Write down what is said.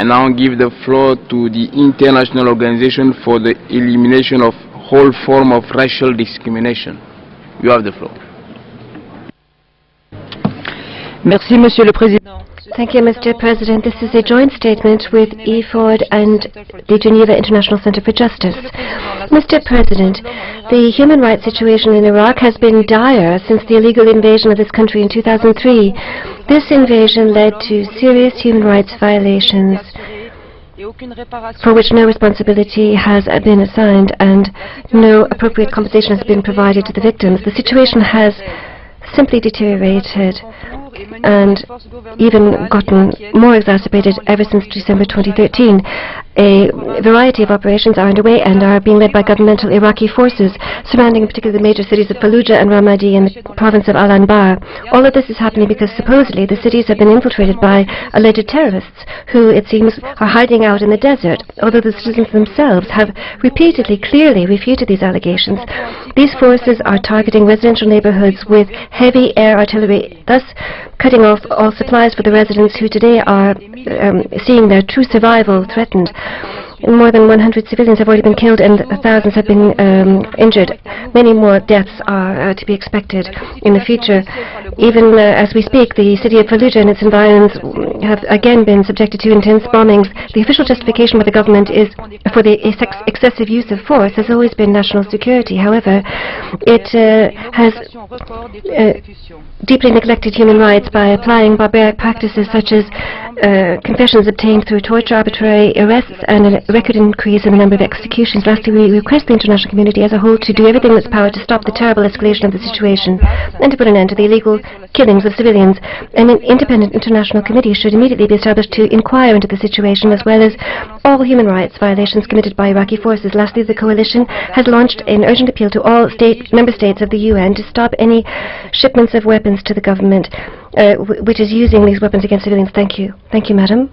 I now give the floor to the International Organization for the Elimination of All Forms of Racial Discrimination. You have the floor. Merci, Monsieur le Président. Thank you, Mr. President. This is a joint statement with Eaford and the Geneva International Center for Justice. Mr. President, the human rights situation in Iraq has been dire since the illegal invasion of this country in 2003. This invasion led to serious human rights violations for which no responsibility has been assigned and no appropriate compensation has been provided to the victims. The situation has simply deteriorated and even gotten more exacerbated ever since December 2013. A variety of operations are underway and are being led by governmental Iraqi forces surrounding in particular the major cities of Fallujah and Ramadi in the province of Al-Anbar. All of this is happening because supposedly the cities have been infiltrated by alleged terrorists who, it seems, are hiding out in the desert, although the citizens themselves have repeatedly, clearly refuted these allegations. These forces are targeting residential neighborhoods with heavy air artillery, thus cutting off all supplies for the residents who today are seeing their true survival threatened. More than 100 civilians have already been killed and thousands have been injured. Many more deaths are to be expected in the future. Even as we speak, the city of Fallujah and its environs have again been subjected to intense bombings. The official justification by the government is for the excessive use of force has always been national security. However, it has deeply neglected human rights by applying barbaric practices such as confessions obtained through torture, arbitrary arrests, and a record increase in the number of executions. Lastly, we request the international community as a whole to do everything in its power to stop the terrible escalation of the situation and to put an end to the illegal killings of civilians. An independent international committee should immediately be established to inquire into the situation as well as all human rights violations committed by Iraqi forces. Lastly, the coalition has launched an urgent appeal to all member states of the UN to stop any shipments of weapons to the government which is using these weapons against civilians. Thank you. Thank you, Madam.